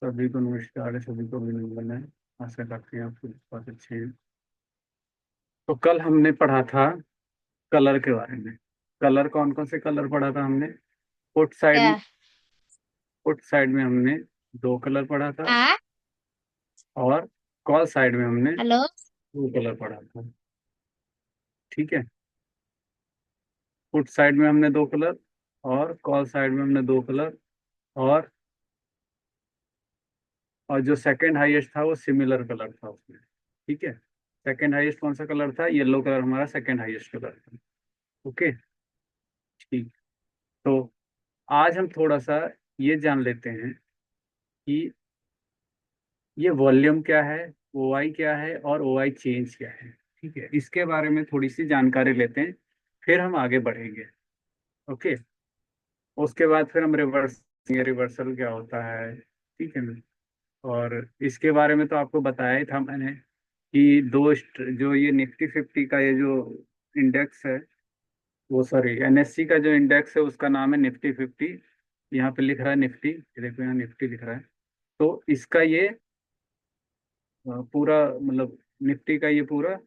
सभी को नमस्कार, सभी को अभिनंदन है। आशा करते हैं आपको बहुत अच्छे हैं। तो कल हमने पढ़ा था कलर के बारे में। कलर, कौन कौन से कलर पढ़ा था हमने? फुट साइड, क्या? फुट साइड में हमने दो कलर पढ़ा था। आ और कॉल साइड में हमने हेलो। दो कलर पढ़ा था। ठीक है। फुट साइड में हमने दो कलर, और कॉल साइड में हमने दो कलर। और और जो सेकंड हाईएस्ट था वो सिमिलर कलर था उसमें। ठीक है। सेकंड हाईएस्ट कौन सा कलर था? येलो कलर हमारा सेकंड हाईएस्ट कलर था। ओके। ठीक। तो आज हम थोड़ा सा ये जान लेते हैं कि ये वॉल्यूम क्या है, ओ आई क्या है, और ओ आई चेंज क्या है। ठीक है, इसके बारे में थोड़ी सी जानकारी लेते हैं, फिर हम आगे बढ़ेंगे। ओके। उसके बाद फिर हम रिवर्स, ये रिवर्सल क्या होता है। ठीक है ना। और इसके बारे में तो आपको बताया ही था मैंने कि जो ये निफ्टी फिफ्टी का ये जो इंडेक्स है, वो सॉरी एनएससी का जो इंडेक्स है उसका नाम है निफ्टी फिफ्टी। यहाँ पे लिख रहा है निफ्टी, ये देखो यहाँ निफ्टी लिख रहा है। तो इसका ये पूरा मतलब निफ्टी का ये पूरा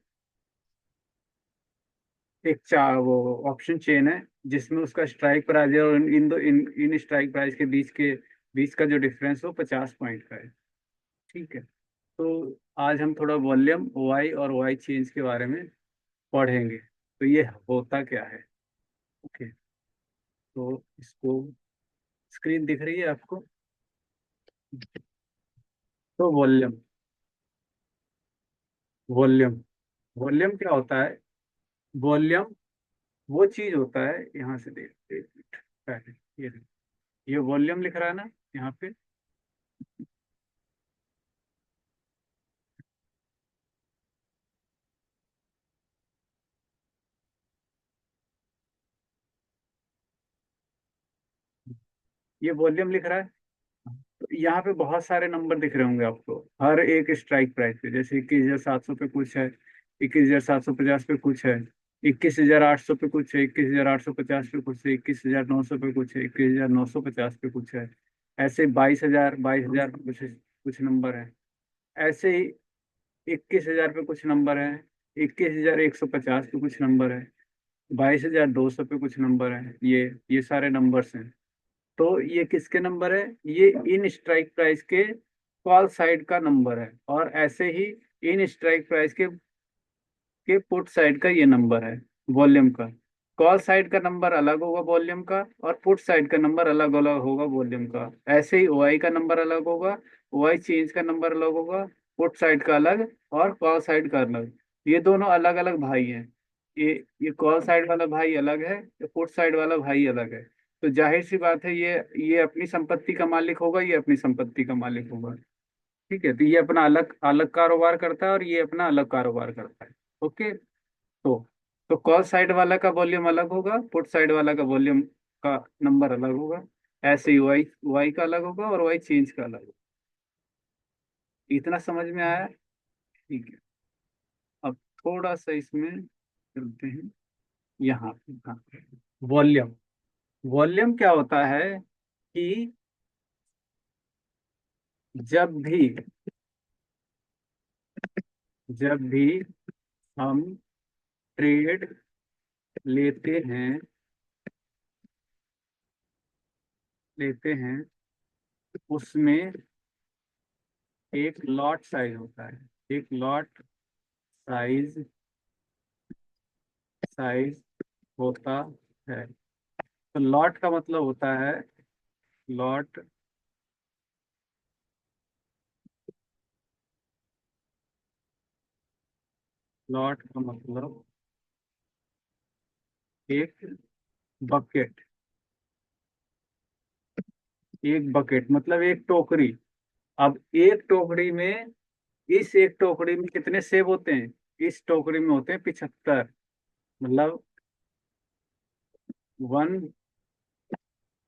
एक चार वो ऑप्शन चेन है, जिसमें उसका स्ट्राइक प्राइस है, और इन दो इन स्ट्राइक प्राइस के बीच का जो डिफरेंस हो 50 पॉइंट का है। ठीक है। तो आज हम थोड़ा वॉल्यूम, ओ आई और ओ आई चेंज के बारे में पढ़ेंगे। तो ये होता क्या है। ओके। तो इसको, स्क्रीन दिख रही है आपको? तो वॉल्यूम, वॉल्यूम वॉल्यूम क्या होता है? वॉल्यूम वो चीज होता है, यहाँ से देख, एक मिनट पहले ये वॉल्यूम लिख रहा है ना यहाँ पे। ये वॉल्यूम लिख रहा है। तो यहाँ पे बहुत सारे नंबर दिख रहे होंगे आपको हर एक स्ट्राइक प्राइस पे, जैसे 21,700 पे कुछ है, 21,750 पे कुछ है, 21,800 पे कुछ है, 21,850 पे कुछ है, 21,900 पे कुछ है, 21,950 पे कुछ है। ऐसे 22,000 पे कुछ नंबर है। ऐसे ही 21,000 पे कुछ नंबर है, 21,150 पे कुछ नंबर है, 22,200 पे कुछ नंबर है। ये सारे नंबर्स हैं। तो ये किसके नंबर है? ये इन स्ट्राइक प्राइस के कॉल साइड का नंबर है। और ऐसे ही इन स्ट्राइक प्राइस के पुट साइड का ये नंबर है, वॉल्यूम का। कॉल साइड का नंबर अलग होगा वॉल्यूम का, और पुट साइड का नंबर अलग अलग होगा वॉल्यूम का। ऐसे ही ओआई का नंबर अलग होगा, ओआई चेंज का नंबर अलग होगा, पुट साइड का अलग और कॉल साइड का अलग। ये दोनों अलग अलग भाई हैं। ये कॉल साइड वाला भाई अलग है, ये पुट साइड वाला भाई अलग है। तो जाहिर सी बात है, ये अपनी संपत्ति का मालिक होगा, ये अपनी संपत्ति का मालिक होगा। ठीक है। तो ये अपना अलग अलग कारोबार करता है, और ये अपना अलग कारोबार करता है। ओके। तो तो कॉल साइड वाला का वॉल्यूम अलग होगा, पुट साइड वाला का वॉल्यूम का नंबर अलग होगा। ऐसे ही वाई वाई का अलग होगा, और वाई चेंज का अलग होगा। इतना समझ में आया? ठीक है। अब थोड़ा सा इसमें चलते हैं। यहाँ पे, हाँ, वॉल्यूम। वॉल्यूम क्या होता है कि जब भी जब भी हम ट्रेड लेते हैं उसमें एक लॉट साइज होता है। एक लॉट साइज साइज होता है। तो लॉट का मतलब होता है, लॉट लॉट का मतलब एक बकेट। एक बकेट मतलब एक टोकरी। अब एक टोकरी में, इस एक टोकरी में कितने सेब होते हैं? इस टोकरी में होते हैं 75। मतलब वन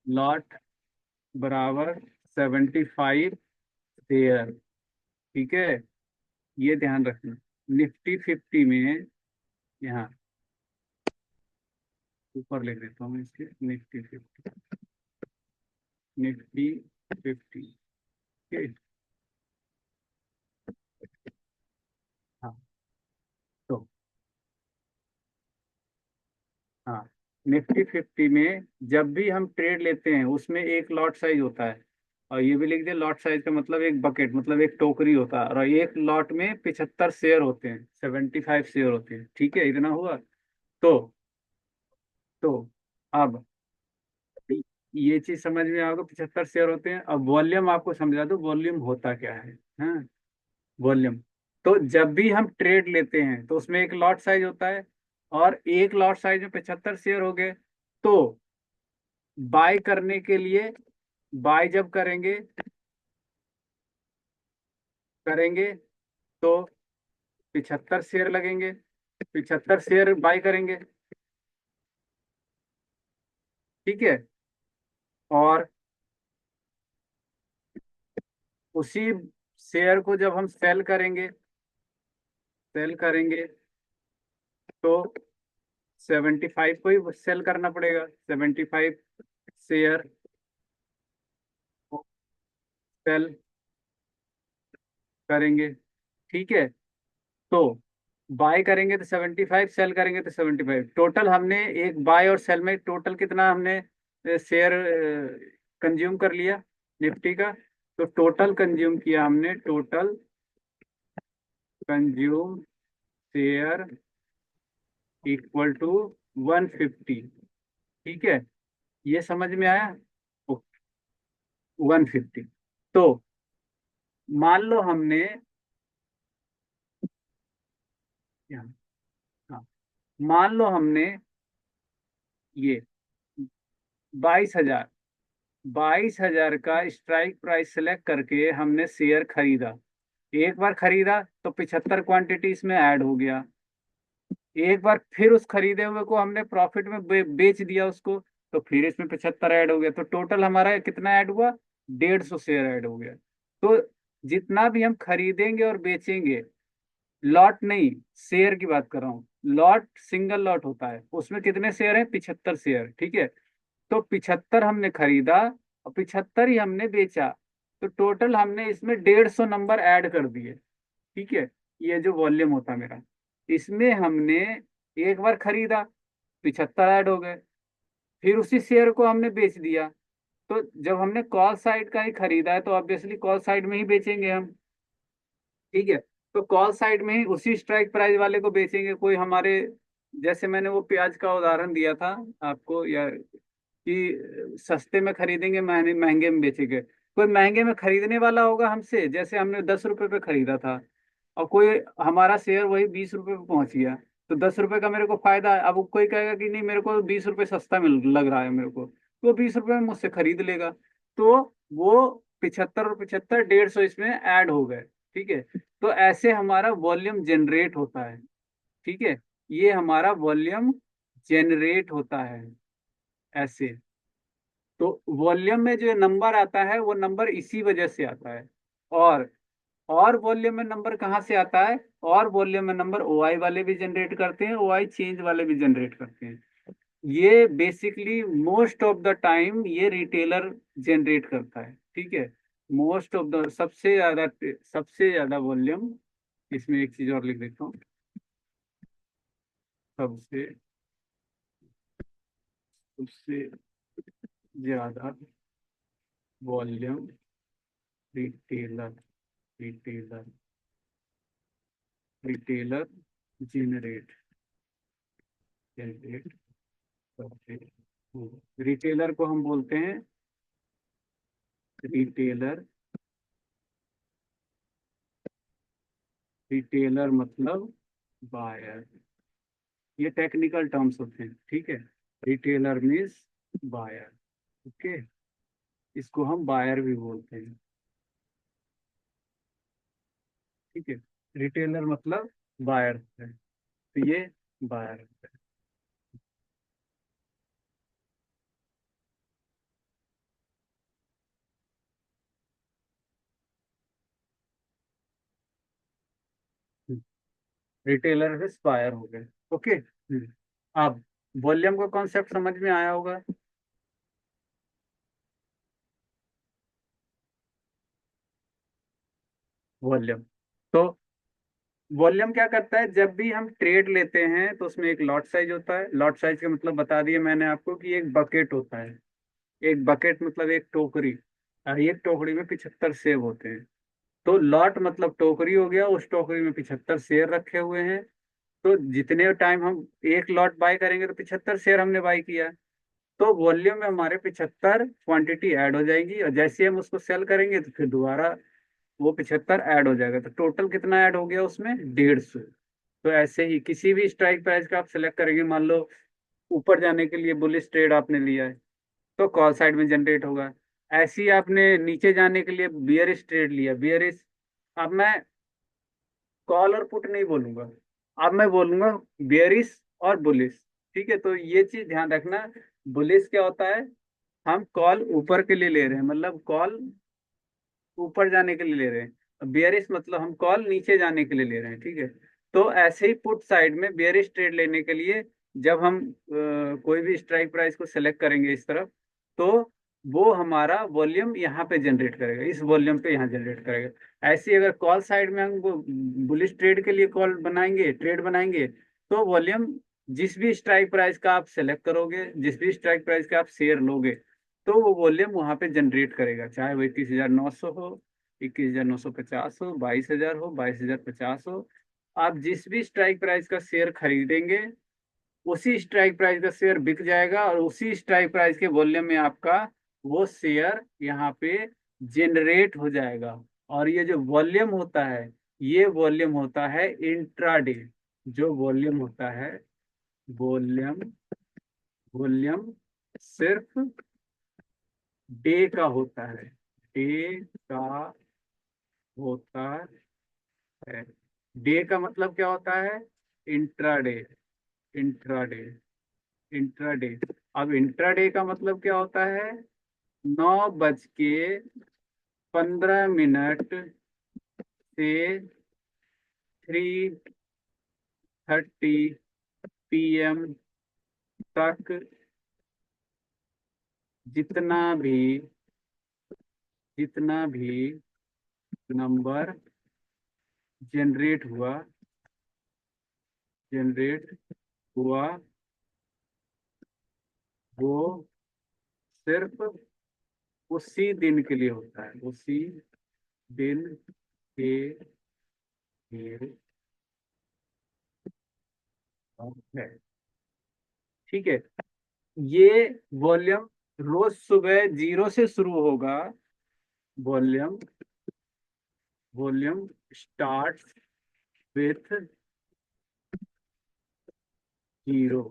लॉट बराबर 75 शेयर। ठीक है। ये ध्यान रखना। निफ्टी फिफ्टी में, यहाँ ऊपर लिख देता हूँ मैं इसके, Nifty fifty, Nifty fifty. Okay. हाँ। तो हाँ, निफ्टी 50 में जब भी हम ट्रेड लेते हैं उसमें एक लॉट साइज होता है। और ये भी लिख दिया, लॉट साइज का मतलब एक बकेट, मतलब एक टोकरी होता है, और एक लॉट में 75 शेयर होते हैं, 75 शेयर होते हैं, ठीक है, इतना हुआ। तो तो अब ये चीज समझ में आओगे, 75 शेयर होते हैं। अब वॉल्यूम आपको समझा दो, वॉल्यूम होता क्या है। हाँ, वॉल्यूम, तो जब भी हम ट्रेड लेते हैं तो उसमें एक लॉट साइज होता है, और एक लॉट साइज में 75 शेयर हो गए। तो बाय करने के लिए, बाय जब करेंगे करेंगे तो 75 शेयर लगेंगे, 75 शेयर बाय करेंगे, ठीक है। और उसी शेयर को जब हम सेल करेंगे तो 75 को ही सेल करना पड़ेगा, 75 शेयर सेल करेंगे, ठीक है। तो बाय करेंगे तो 75, सेल करेंगे तो 75, टोटल हमने एक बाय और सेल में टोटल कितना हमने शेयर कंज्यूम कर लिया निफ्टी का। तो टोटल कंज्यूम किया हमने, total consume share equal to 150, ठीक है। ये समझ में आया। 150। तो मान लो हमने यहाँ, हाँ, मान लो हमने ये 22,000, 22,000 का स्ट्राइक प्राइस सेलेक्ट करके हमने शेयर खरीदा। एक बार खरीदा तो 75 क्वांटिटी इसमें ऐड हो गया। एक बार फिर उस खरीदे हुए को हमने प्रॉफिट में बेच दिया उसको, तो फिर इसमें 75 ऐड हो गया। तो टोटल हमारा कितना ऐड हुआ, 150 शेयर ऐड हो गया। तो जितना भी हम खरीदेंगे और बेचेंगे, लॉट नहीं, शेयर की बात कर रहा हूँ, लॉट सिंगल लॉट होता है, उसमें कितने शेयर हैं, 75 शेयर, ठीक है। तो 75 हमने खरीदा और 75 ही हमने बेचा, तो टोटल हमने इसमें 150 नंबर ऐड कर दिए, ठीक है। ये जो वॉल्यूम होता है मेरा, इसमें हमने एक बार खरीदा, 75 ऐड हो गए, फिर उसी शेयर को हमने बेच दिया। तो जब हमने कॉल साइड का ही खरीदा है तो ऑब्वियसली कॉल साइड में ही बेचेंगे हम, ठीक है। तो कॉल साइड में ही उसी स्ट्राइक प्राइस वाले को बेचेंगे। कोई हमारे, जैसे मैंने वो प्याज का उदाहरण दिया था आपको, या कि सस्ते में खरीदेंगे, महंगे महंगे में बेचेंगे। कोई महंगे में खरीदने वाला होगा हमसे, जैसे हमने 10 रुपए पे खरीदा था, और कोई हमारा शेयर वही 20 रुपए पे पहुंच गया, तो 10 रुपए का मेरे को फायदा है। अब वो कोई कहेगा कि नहीं, मेरे को 20 रुपए सस्ता मिल लग रहा है मेरे को, तो 20 रुपए में मुझसे खरीद लेगा। तो वो 75 और 75, 150 इसमें ऐड हो गए, ठीक है। तो ऐसे हमारा वॉल्यूम जनरेट होता है, ठीक है। ये हमारा वॉल्यूम जनरेट होता है ऐसे। तो वॉल्यूम में जो नंबर आता है वो नंबर इसी वजह से आता है। और और वॉल्यूम में नंबर कहाँ से आता है, और वॉल्यूम में नंबर ओआई वाले भी जनरेट करते हैं, ओआई चेंज वाले भी जनरेट करते हैं। ये basically most of the time ये रिटेलर जनरेट करता है, ठीक है। मोस्ट ऑफ द, सबसे ज्यादा वॉल्यूम, इसमें एक चीज और लिख देता हूँ, सबसे सबसे ज्यादा volume retailer retailer retailer generate generate करते हैं। रिटेलर को हम बोलते हैं रिटेलर। रिटेलर मतलब बायर, ये टेक्निकल टर्म्स होते हैं, ठीक है। Retailer means buyer, okay. इसको हम बायर भी बोलते हैं, ठीक है। रिटेलर मतलब बायर है, तो ये बायर है। रिटेलर से बायर हो गए, ओके। अब वॉल्यूम का कॉन्सेप्ट समझ में आया होगा। वॉल्यूम। तो वॉल्यूम क्या करता है, जब भी हम ट्रेड लेते हैं तो उसमें एक लॉट साइज होता है। लॉट साइज का मतलब बता दिया मैंने आपको कि एक बकेट होता है। एक बकेट मतलब एक टोकरी। एक टोकरी में 75 सेब होते हैं। तो लॉट मतलब टोकरी हो गया, उस टोकरी में 75 शेयर रखे हुए हैं। तो जितने टाइम हम एक लॉट बाय करेंगे तो 75 शेयर हमने बाय किया। तो वॉल्यूम में हमारे 75 क्वांटिटी ऐड हो जाएगी, और जैसे हम उसको सेल करेंगे तो फिर दोबारा वो 75 ऐड हो जाएगा। तो टोटल कितना ऐड हो गया उसमें, 150। तो ऐसे ही किसी भी स्ट्राइक प्राइस का आप सिलेक्ट करेंगे, मान लो ऊपर जाने के लिए बुलिश ट्रेड आपने लिया है तो कॉल साइड में जनरेट होगा। ऐसे ही आपने नीचे जाने के लिए बियरिश ट्रेड लिया, बियरिश। अब मैं कॉल और पुट नहीं बोलूंगा, अब मैं बोलूंगा बेयरिश और बुलिश। ठीक है, तो ये चीज ध्यान रखना। बुलिश क्या होता है, हम कॉल ऊपर के लिए ले रहे हैं, मतलब कॉल ऊपर जाने के लिए ले रहे हैं। बेयरिश मतलब हम कॉल नीचे जाने के लिए ले रहे हैं। ठीक है, तो ऐसे ही पुट साइड में बेयरिश ट्रेड लेने के लिए जब हम कोई भी स्ट्राइक प्राइस को सेलेक्ट करेंगे इस तरफ, तो वो हमारा वॉल्यूम यहाँ पे जनरेट करेगा, इस वॉल्यूम पे यहाँ जनरेट करेगा। ऐसे ही अगर कॉल साइड में हम बुलिश ट्रेड के लिए कॉल बनाएंगे, ट्रेड बनाएंगे, तो वॉल्यूम जिस भी स्ट्राइक प्राइस का आप सेलेक्ट करोगे, जिस भी स्ट्राइक प्राइस का आप शेयर लोगे, तो वो वॉल्यूम वहां पे जनरेट करेगा, चाहे वो 21,900 हो, 21,950 हो, 22,000 हो, 22,050 हो। आप जिस भी स्ट्राइक प्राइस का शेयर खरीदेंगे, उसी स्ट्राइक प्राइस का शेयर बिक जाएगा, और उसी स्ट्राइक प्राइस के वॉल्यूम में आपका वो शेयर यहाँ पे जनरेट हो जाएगा। और ये जो वॉल्यूम होता है, ये वॉल्यूम होता है इंट्राडे। जो वॉल्यूम होता है, वॉल्यूम वॉल्यूम सिर्फ डे का होता है, डे का होता है। डे का मतलब क्या होता है, इंट्राडे। इंट्राडे इंट्राडे अब इंट्राडे का मतलब क्या होता है, 9:15 से 3:30 PM तक जितना भी जितना भी नंबर जनरेट हुआ वो सिर्फ उसी दिन के लिए होता है, उसी दिन के लिए है। ठीक है, ये वॉल्यूम रोज सुबह 0 से शुरू होगा। Volume volume start with 0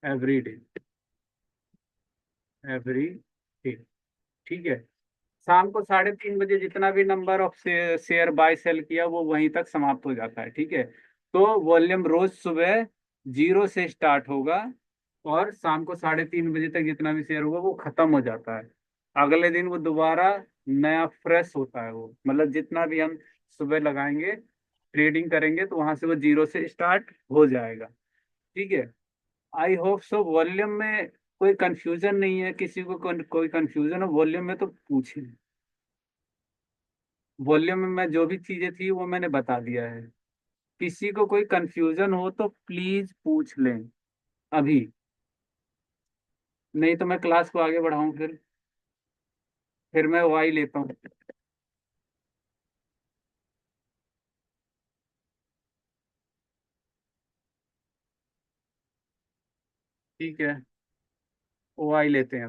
every day, every day. ठीक है, शाम को 3:30 बजे जितना भी number of share buy sell किया वो वहीं तक समाप्त हो जाता है। ठीक है, तो वॉल्यूम रोज सुबह 0 से स्टार्ट होगा, और शाम को 3:30 बजे तक जितना भी शेयर होगा वो खत्म हो जाता है। अगले दिन वो दोबारा नया फ्रेश होता है। वो मतलब जितना भी हम सुबह लगाएंगे, ट्रेडिंग करेंगे, तो वहां से वो 0 से स्टार्ट हो जाएगा। ठीक है, आई होप सो वॉल्यूम में कोई कंफ्यूजन नहीं है। किसी को कोई कंफ्यूजन हो वॉल्यूम में तो पूछे। वॉल्यूम में मैं जो भी चीजें थी वो मैंने बता दिया है। किसी को कोई कंफ्यूजन हो तो प्लीज पूछ लें अभी, नहीं तो मैं क्लास को आगे बढ़ाऊं, फिर मैं वाई लेता हूँ। ठीक है, वाई लेते हैं।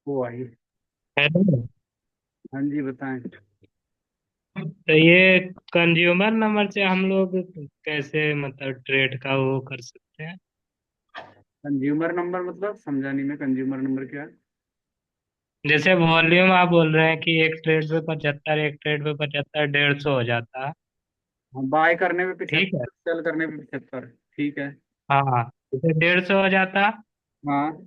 वाई। हेलो। हाँ जी, बताएं। तो ये कंज्यूमर नंबर से हम लोग कैसे मतलब ट्रेड का वो कर सकते हैं? कंज्यूमर नंबर मतलब समझा नहीं मैं, कंज्यूमर नंबर क्या है। जैसे वॉल्यूम आप बोल रहे हैं कि एक ट्रेड पे 75, एक ट्रेड पे 75, 150 हो जाता है। हाँ, बाय करने में ठीक है। 75, सेल करने में 75। ठीक है। हाँ, जैसे 150 हो जाता, हाँ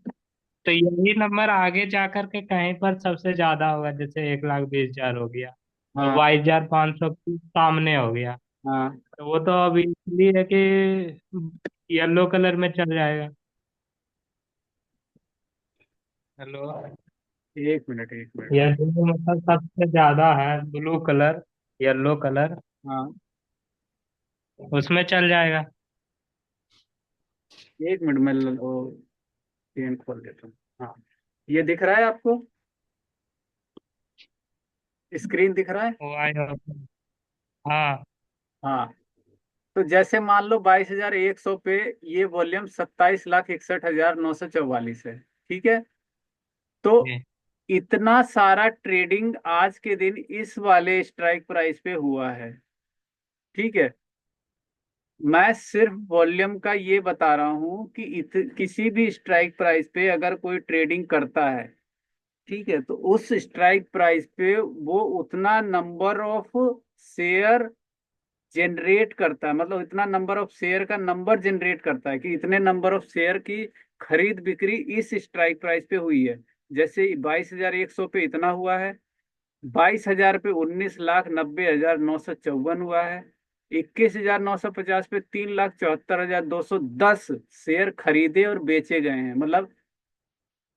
तो यही नंबर आगे जा करके कहीं पर सबसे ज्यादा होगा, जैसे 1,20,000 हो गया और हाँ 22,500 सामने हो गया। हाँ तो वो तो अब इसलिए है कि येलो कलर में चल जाएगा। हेलो। एक मिनट, एक मिनट। ये जो मतलब सबसे ज्यादा है ब्लू कलर, येलो कलर, हाँ, उसमें चल जाएगा। एक मिनट में वो पेन खोल देता हूँ। हाँ, ये दिख रहा है आपको? स्क्रीन दिख रहा है? वो आएगा। हाँ। हाँ। तो जैसे मान लो 22,100 पे ये वॉल्यूम 27,61,944 है। ठीक है। तो जी। इतना सारा ट्रेडिंग आज के दिन इस वाले स्ट्राइक प्राइस पे हुआ है। ठीक है। मैं सिर्फ वॉल्यूम का ये बता रहा हूं कि किसी भी स्ट्राइक प्राइस पे अगर कोई ट्रेडिंग करता है, ठीक है, तो उस स्ट्राइक प्राइस पे वो उतना नंबर ऑफ शेयर जनरेट करता है, मतलब इतना नंबर ऑफ शेयर का नंबर जनरेट करता है कि इतने नंबर ऑफ शेयर की खरीद बिक्री इस स्ट्राइक प्राइस पे हुई है। जैसे 22,100 पे इतना हुआ है, 22,000 पे 19,90,954 हुआ है, 21,950 पे 3,74,210 शेयर खरीदे और बेचे गए हैं, मतलब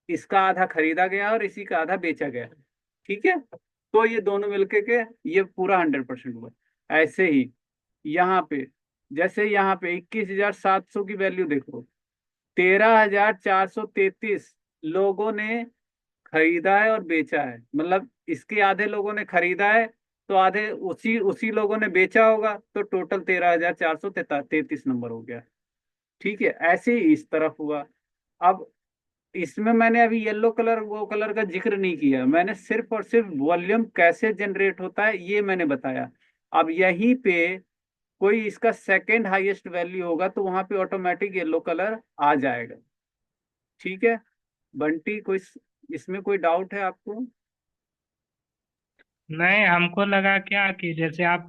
इसका आधा खरीदा गया और इसी का आधा बेचा गया। ठीक है। तो ये दोनों मिलके के ये पूरा 100% हुआ। ऐसे ही यहाँ पे, जैसे यहाँ पे 21,700 की वैल्यू देखो, 13,433 लोगों ने खरीदा है और बेचा है, मतलब इसके आधे लोगों ने खरीदा है तो आधे उसी उसी लोगों ने बेचा होगा, तो टोटल 13,433 नंबर हो गया। ठीक है। ऐसे ही इस तरफ हुआ। अब इसमें मैंने अभी येलो कलर वो कलर का जिक्र नहीं किया, मैंने सिर्फ और सिर्फ वॉल्यूम कैसे जनरेट होता है ये मैंने बताया। अब यहीं पे कोई इसका सेकंड हाईएस्ट वैल्यू होगा तो वहां पे ऑटोमेटिक येलो कलर आ जाएगा। ठीक है। बंटी, कोई इसमें कोई डाउट है आपको? नहीं, हमको लगा क्या कि जैसे आप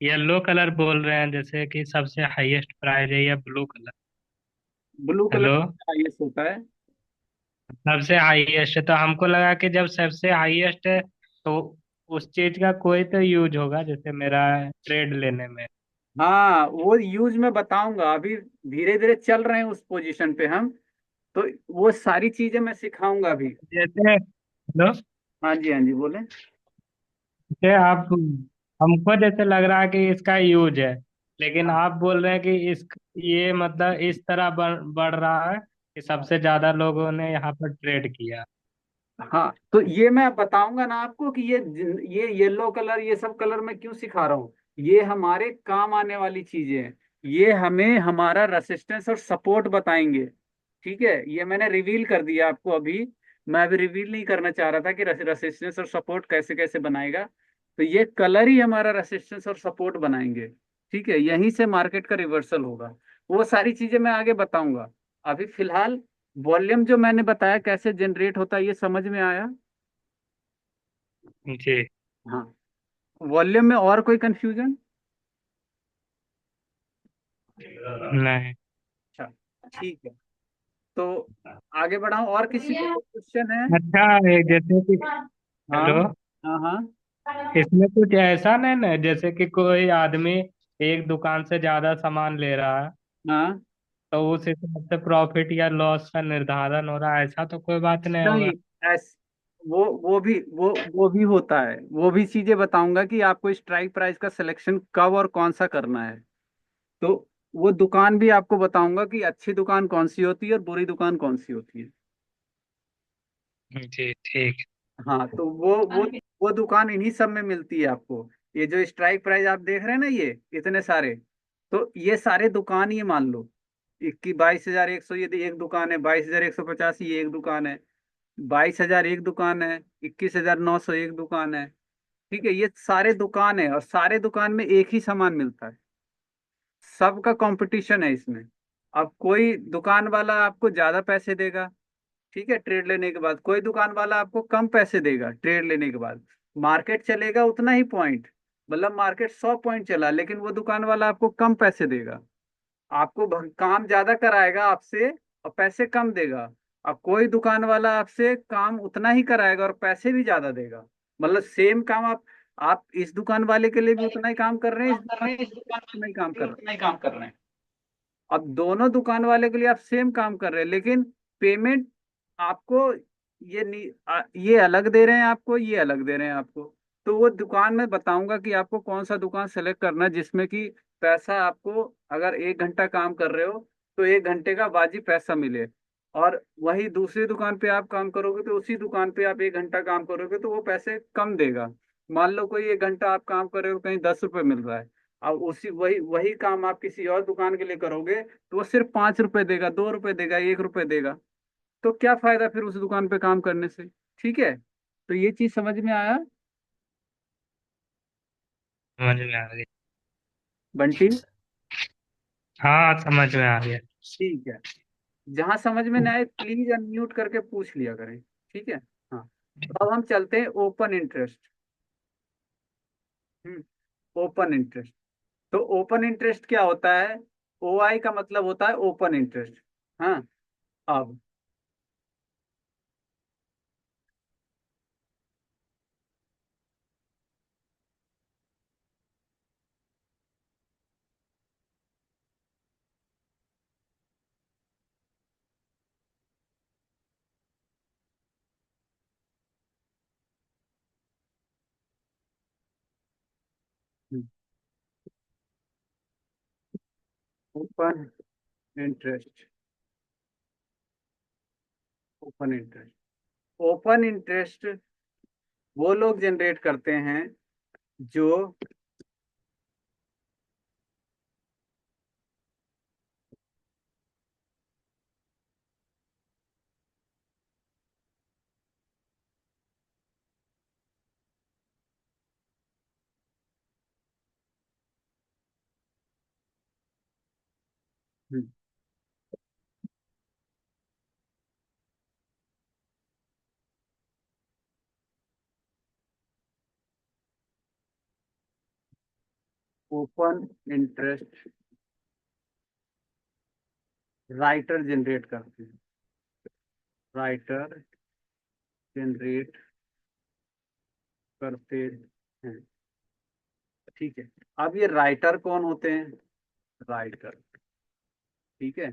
येलो कलर बोल रहे हैं, जैसे कि सबसे हाईएस्ट प्राइस है, या blue colour. Blue colour hello. Highest होता है। सबसे हाईएस्ट है तो हमको लगा कि जब सबसे हाईएस्ट है तो उस चीज का कोई तो यूज होगा, जैसे मेरा ट्रेड लेने में। हाँ, वो यूज मैं बताऊंगा अभी, धीरे धीरे चल रहे हैं उस पोजीशन पे हम। तो वो सारी चीजें मैं सिखाऊंगा अभी। जैसे हेलो। हाँ जी, हाँ जी, बोले। जैसे आप, हमको जैसे लग रहा है कि इसका यूज है, लेकिन हाँ, आप बोल रहे हैं कि इस ये मतलब इस तरह बढ़ रहा है कि सबसे ज्यादा लोगों ने यहाँ पर ट्रेड किया। हाँ, तो ये मैं बताऊंगा ना आपको कि ये येलो कलर ये सब कलर मैं क्यों सिखा रहा हूँ। ये हमारे काम आने वाली चीजें हैं। ये हमें हमारा रेसिस्टेंस और सपोर्ट बताएंगे। ठीक है। ये मैंने रिवील कर दिया आपको अभी। मैं अभी रिवील नहीं करना चाह रहा था कि रेसिस्टेंस और सपोर्ट कैसे कैसे बनाएगा। तो ये कलर ही हमारा रेसिस्टेंस और सपोर्ट बनाएंगे। ठीक है। यहीं से मार्केट का रिवर्सल होगा। वो सारी चीजें मैं आगे बताऊंगा। अभी फिलहाल वॉल्यूम जो मैंने बताया कैसे जनरेट होता है ये समझ में आया? जी। हाँ। वॉल्यूम में और कोई कंफ्यूजन? नहीं। अच्छा, ठीक है। तो आगे बढ़ाऊं, और किसी को कोई क्वेश्चन है? अच्छा, जैसे कि हाँ, हेलो, हाँ, हाँ, इसमें कुछ ऐसा नहीं ना, जैसे कि कोई आदमी एक दुकान से ज्यादा सामान ले रहा है हाँ। तो उस हिसाब से प्रॉफिट या लॉस का निर्धारण हो रहा है, ऐसा तो कोई बात नहीं होगा। नहीं, एस वो भी होता है, वो भी चीजें बताऊंगा कि आपको स्ट्राइक प्राइस का सिलेक्शन कब और कौन सा करना है। तो वो दुकान भी आपको बताऊंगा कि अच्छी दुकान कौन सी होती है और बुरी दुकान कौन सी होती है। जी ठीक। हाँ, तो वो दुकान इन्हीं सब में मिलती है आपको। ये जो स्ट्राइक प्राइस आप देख रहे हैं ना, ये इतने सारे, तो ये सारे दुकान ये मान लो, 22,100 ये एक दुकान है, 22,150 ये एक दुकान है, 22,000 एक दुकान है, 21,900 एक दुकान है। ठीक है। ये सारे दुकान है और सारे दुकान में एक ही सामान मिलता है। सबका कंपटीशन है इसमें। अब कोई दुकान वाला आपको ज्यादा पैसे देगा, ठीक है, ट्रेड लेने के बाद कोई दुकान वाला आपको कम पैसे देगा ट्रेड लेने के बाद। मार्केट चलेगा उतना ही पॉइंट, मतलब मार्केट 100 पॉइंट चला लेकिन वो दुकान वाला आपको कम पैसे देगा। आपको काम ज्यादा कराएगा आपसे और पैसे कम देगा। अब कोई दुकान वाला आपसे काम उतना ही कराएगा और पैसे भी ज्यादा देगा। मतलब सेम काम आप इस दुकान वाले के लिए भी उतना ही काम कर रहे हैं, इस दुकान वाले उतना ही काम कर रहे हैं, अब दोनों दुकान वाले के लिए आप सेम काम कर रहे हैं लेकिन पेमेंट आपको ये अलग दे रहे हैं आपको, ये अलग दे रहे हैं आपको। तो वो दुकान में बताऊंगा कि आपको कौन सा दुकान सेलेक्ट करना है, जिसमें कि पैसा आपको, अगर 1 घंटा काम कर रहे हो तो 1 घंटे का वाजिब पैसा मिले। और वही दूसरी दुकान पे आप काम करोगे तो उसी दुकान पे आप 1 घंटा काम करोगे तो वो पैसे कम देगा। मान लो कोई 1 घंटा आप काम कर रहे हो, कहीं 10 रुपए मिल रहा है, अब उसी वही वही काम आप किसी और दुकान के लिए करोगे तो वो सिर्फ 5 रुपए देगा, 2 रुपए देगा, 1 रुपए देगा। तो क्या फायदा फिर उस दुकान पे काम करने से। ठीक है, तो ये चीज समझ में आया समझ में आ गया। बंटी? हाँ समझ में आ गया। ठीक है, जहां समझ में ना आए प्लीज अनम्यूट करके पूछ लिया करें। ठीक है। हाँ, तो अब हम चलते हैं ओपन इंटरेस्ट। Open interest. तो ओपन इंटरेस्ट क्या होता है? OI का मतलब होता है ओपन इंटरेस्ट। हाँ। अब open interest. Open interest. Open interest वो लोग जनरेट करते हैं जो ओपन इंटरेस्ट राइटर जनरेट करते हैं। राइटर जनरेट करते हैं। ठीक है। अब ये राइटर कौन होते हैं? राइटर। ठीक है,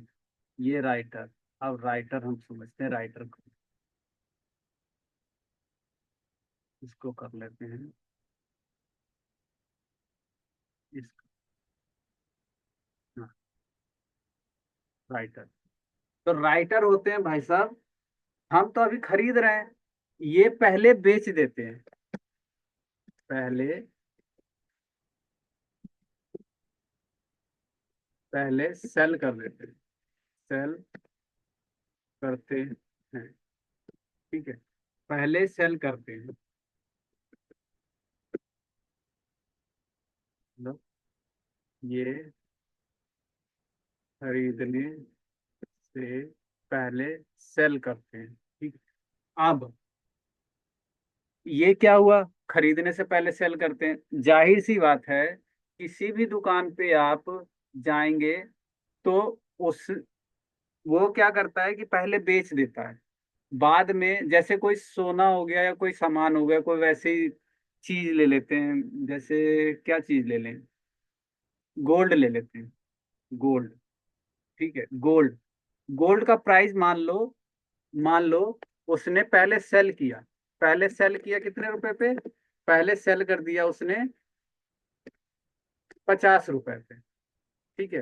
ये राइटर। अब राइटर हम समझते हैं राइटर को, इसको कर लेते हैं। इसको, हाँ, राइटर। तो राइटर होते हैं भाई साहब, हम तो अभी खरीद रहे हैं, ये पहले बेच देते हैं। पहले पहले सेल कर देते हैं। सेल करते हैं। ठीक है, पहले सेल करते हैं। मतलब ये खरीदने से पहले सेल करते हैं। ठीक है। अब ये क्या हुआ? खरीदने से पहले सेल करते हैं, जाहिर सी बात है किसी भी दुकान पे आप जाएंगे तो उस वो क्या करता है कि पहले बेच देता है, बाद में जैसे कोई सोना हो गया या कोई सामान हो गया, कोई वैसी चीज ले लेते हैं, जैसे क्या चीज ले लें, गोल्ड ले लेते हैं। गोल्ड। ठीक है, गोल्ड। गोल्ड का प्राइस मान लो उसने पहले सेल किया। पहले सेल किया कितने रुपए पे? पहले सेल कर दिया उसने 50 रुपए पे। ठीक है,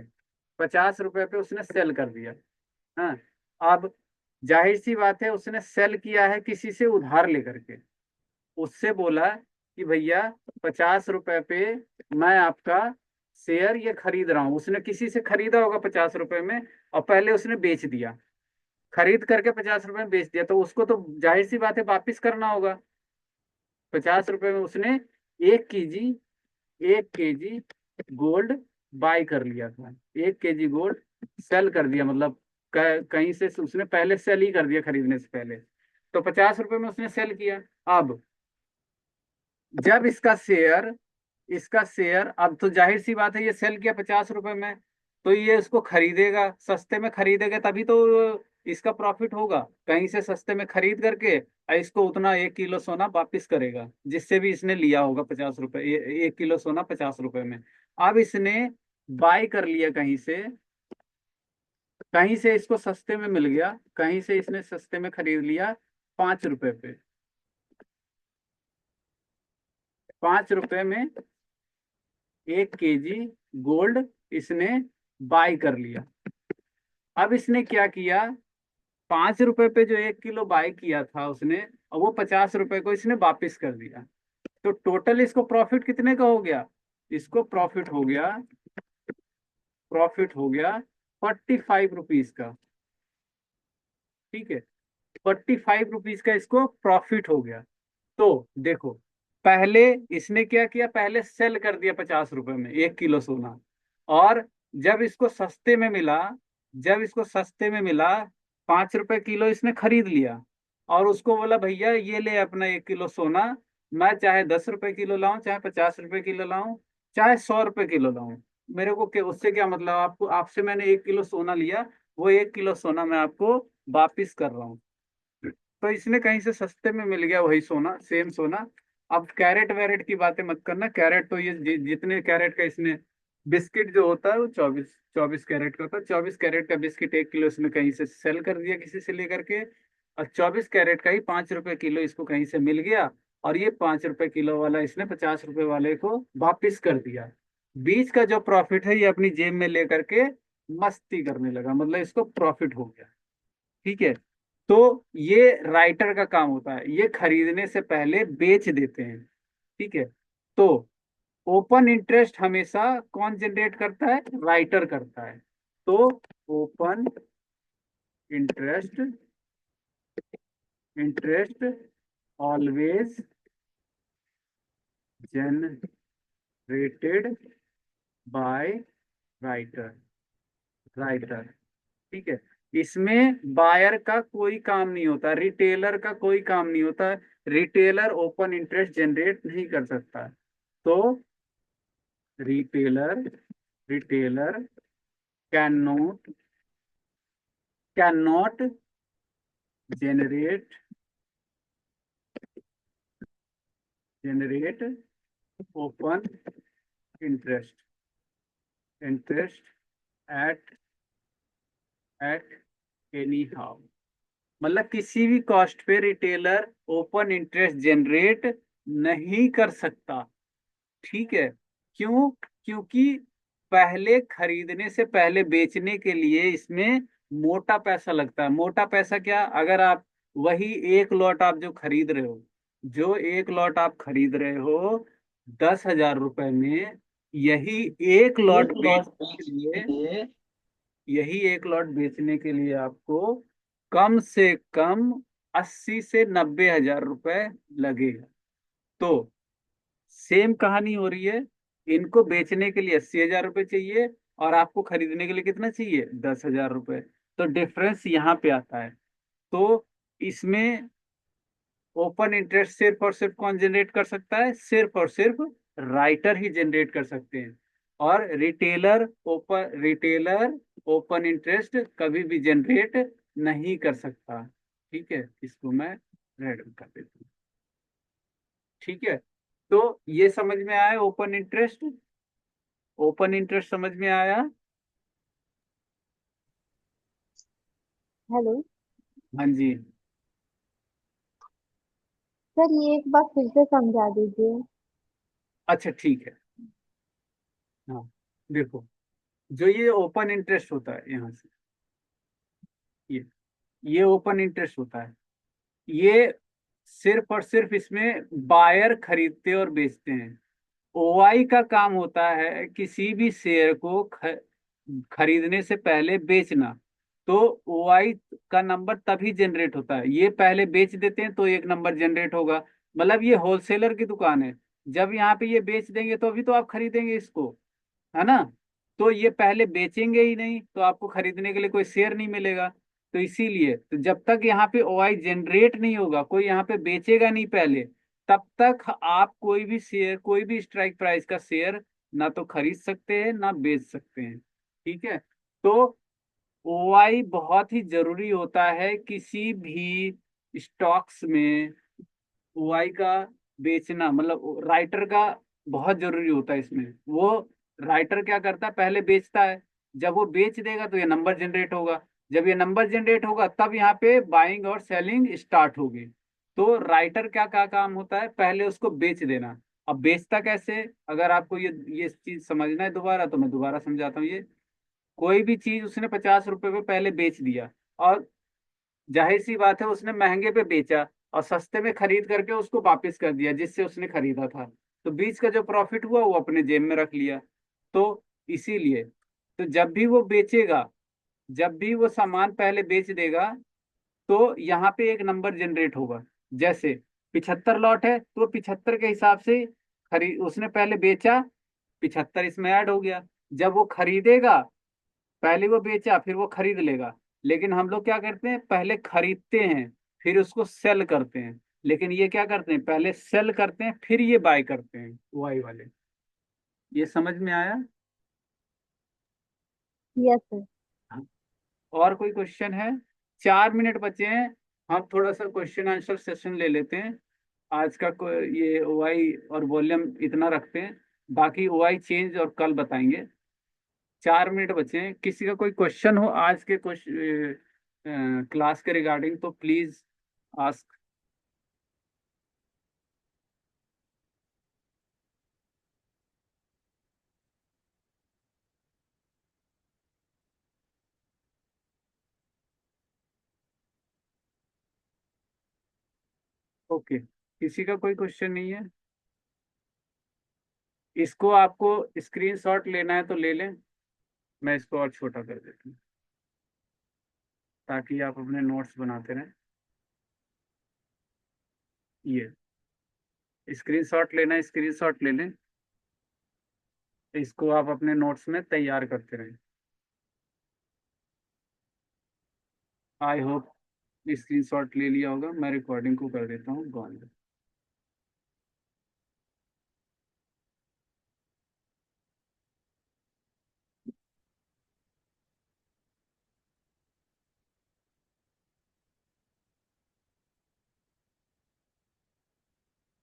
50 रुपए पे उसने सेल कर दिया। हाँ। अब जाहिर सी बात है उसने सेल किया है किसी से उधार लेकर के। उससे बोला कि भैया 50 रुपए पे मैं आपका शेयर ये खरीद रहा हूँ। उसने किसी से खरीदा होगा 50 रुपए में, और पहले उसने बेच दिया। खरीद करके 50 रुपए में बेच दिया तो उसको तो जाहिर सी बात है वापिस करना होगा। 50 रुपए में उसने 1 केजी 1 केजी गोल्ड बाय कर लिया था। 1 केजी गोल्ड सेल कर दिया, मतलब कहीं से उसने पहले सेल ही कर दिया खरीदने से पहले। तो 50 रुपए में उसने सेल किया। अब जब इसका शेयर अब तो जाहिर सी बात है ये सेल किया 50 रुपए में, तो ये इसको खरीदेगा, सस्ते में खरीदेगा तभी तो इसका प्रॉफिट होगा। कहीं से सस्ते में खरीद करके और इसको उतना 1 किलो सोना वापिस करेगा जिससे भी इसने लिया होगा 50 रुपए, 1 किलो सोना 50 रुपए में। अब इसने बाय कर लिया कहीं से, कहीं से इसको सस्ते में मिल गया, कहीं से इसने सस्ते में खरीद लिया। 5 रुपए पे, 5 रुपए में 1 केजी गोल्ड इसने बाय कर लिया। अब इसने क्या किया, 5 रुपए पे जो 1 किलो बाय किया था उसने, और वो 50 रुपए को इसने वापिस कर दिया। तो टोटल इसको प्रॉफिट कितने का हो गया, इसको प्रॉफिट हो गया 45 रुपीज का। ठीक है, 45 रुपीज का इसको प्रॉफिट हो गया। तो देखो, पहले इसने क्या किया, पहले सेल कर दिया 50 रुपए में 1 किलो सोना। और जब इसको सस्ते में मिला, जब इसको सस्ते में मिला, 5 रुपए किलो इसने खरीद लिया। और उसको बोला भैया ये ले अपना 1 किलो सोना, मैं चाहे 10 रुपए किलो लाऊं, चाहे 50 रुपए किलो लाऊं, चाहे 100 रुपए किलो लाऊं, मेरे को क्या, उससे क्या मतलब, आपको, आपसे मैंने 1 किलो सोना लिया, वो 1 किलो सोना मैं आपको वापिस कर रहा हूँ। तो इसने कहीं से सस्ते में मिल गया वही सोना, सेम सोना। अब कैरेट वैरेट की बातें मत करना, कैरेट तो ये जितने कैरेट का इसने, बिस्किट जो होता है वो 24 24 कैरेट का होता है, 24 कैरेट का बिस्किट 1 किलो इसने कहीं से सेल कर दिया किसी से लेकर के, और 24 कैरेट का ही 5 रुपए किलो इसको कहीं से मिल गया। और ये 5 रुपए किलो वाला इसने 50 रुपए वाले को वापिस कर दिया। बीच का जो प्रॉफिट है ये अपनी जेब में लेकर के मस्ती करने लगा, मतलब इसको प्रॉफिट हो गया। ठीक है, तो ये राइटर का काम होता है, ये खरीदने से पहले बेच देते हैं। ठीक है, तो ओपन इंटरेस्ट हमेशा कौन जनरेट करता है, राइटर करता है। तो open interest, interest always generated by writer, writer. ठीक है, इसमें बायर का कोई काम नहीं होता, रिटेलर का कोई काम नहीं होता। रिटेलर ओपन इंटरेस्ट जनरेट नहीं कर सकता। तो retailer, retailer can not, can not generate, generate open interest, interest eight, at any how, मतलब किसी भी कॉस्ट पे रिटेलर ओपन इंटरेस्ट जनरेट नहीं कर सकता। ठीक है, क्यों, क्योंकि पहले खरीदने से पहले बेचने के लिए इसमें मोटा पैसा लगता है। मोटा पैसा क्या, अगर आप वही एक लॉट आप जो खरीद रहे हो, जो एक लॉट आप खरीद रहे हो 10,000 रुपए में, यही एक लॉट एक लॉट बेचने के के लिए, लिए यही एक लॉट बेचने के लिए आपको कम से कम 80 से 90 हजार रुपए लगेगा। तो सेम कहानी हो रही है, इनको बेचने के लिए 80 हजार रुपये चाहिए, और आपको खरीदने के लिए कितना चाहिए, 10,000 रुपये। तो डिफरेंस यहाँ पे आता है। तो इसमें ओपन इंटरेस्ट सिर्फ और सिर्फ कौन जनरेट कर सकता है, सिर्फ और सिर्फ राइटर ही जनरेट कर सकते हैं। और रिटेलर ओपन इंटरेस्ट कभी भी जनरेट नहीं कर सकता। ठीक है, इसको मैं रेड कर देता हूँ। ठीक है, तो ये समझ में आया ओपन इंटरेस्ट, ओपन इंटरेस्ट समझ में आया। हेलो हाँ जी। सर, ये एक बार फिर से समझा दीजिए। अच्छा ठीक है, हाँ, देखो, जो ये ओपन इंटरेस्ट होता है यहाँ से, ये ये ओपन इंटरेस्ट होता है, ये सिर्फ और सिर्फ इसमें बायर खरीदते और बेचते हैं। ओआई का काम होता है किसी भी शेयर को खरीदने से पहले बेचना। तो ओआई का नंबर तभी जनरेट होता है, ये पहले बेच देते हैं तो एक नंबर जनरेट होगा। मतलब ये होलसेलर की दुकान है, जब यहाँ पे ये बेच देंगे तो अभी तो आप खरीदेंगे इसको, है ना। तो ये पहले बेचेंगे ही नहीं तो आपको खरीदने के लिए कोई शेयर नहीं मिलेगा। तो इसीलिए तो जब तक यहाँ पे ओआई जनरेट नहीं होगा, कोई यहाँ पे बेचेगा नहीं पहले, तब तक आप कोई भी शेयर, कोई भी स्ट्राइक प्राइस का शेयर ना तो खरीद सकते हैं ना बेच सकते हैं। ठीक है, तो ओआई बहुत ही जरूरी होता है किसी भी स्टॉक्स में। ओआई का बेचना मतलब राइटर का बहुत जरूरी होता है इसमें। वो राइटर क्या करता है, पहले बेचता है, जब वो बेच देगा तो ये नंबर जनरेट होगा। जब ये नंबर जनरेट होगा तब यहाँ पे बाइंग और सेलिंग स्टार्ट होगी। तो राइटर क्या क्या काम होता है, पहले उसको बेच देना। अब बेचता कैसे, अगर आपको ये चीज समझना है दोबारा तो मैं दोबारा समझाता हूँ। ये कोई भी चीज उसने 50 रुपए पे पहले बेच दिया, और जाहिर सी बात है उसने महंगे पे बेचा, और सस्ते में खरीद करके उसको वापस कर दिया जिससे उसने खरीदा था। तो बीच का जो प्रॉफिट हुआ वो अपने जेब में रख लिया। तो इसीलिए, तो जब भी वो बेचेगा, जब भी वो सामान पहले बेच देगा, तो यहाँ पे एक नंबर जनरेट होगा। जैसे 75 लॉट है तो 75 के हिसाब से खरीद, उसने पहले बेचा, 75 इसमें ऐड हो गया। जब वो खरीदेगा, पहले वो बेचा फिर वो खरीद लेगा। लेकिन हम लोग क्या करते हैं, पहले खरीदते हैं फिर उसको सेल करते हैं। लेकिन ये क्या करते हैं, पहले सेल करते हैं फिर ये बाय करते हैं, वाई वाले। ये समझ में आया? Yes sir. और कोई क्वेश्चन है? 4 मिनट बचे हैं, हम थोड़ा सा क्वेश्चन आंसर सेशन ले लेते हैं। आज का ये ओआई और वॉल्यूम इतना रखते हैं, बाकी ओआई चेंज और कल बताएंगे। 4 मिनट बचे हैं, किसी का कोई क्वेश्चन हो आज के क्लास के रिगार्डिंग तो प्लीज आस्क। ओके, किसी का कोई क्वेश्चन नहीं है? इसको आपको स्क्रीनशॉट लेना है तो ले लें, मैं इसको और छोटा कर देता हूँ ताकि आप अपने नोट्स बनाते रहें। ये स्क्रीनशॉट लेना है, स्क्रीनशॉट ले लें, इसको आप अपने नोट्स में तैयार करते रहें। आई होप स्क्रीनशॉट ले लिया होगा, मैं रिकॉर्डिंग को कर देता हूँ बंद।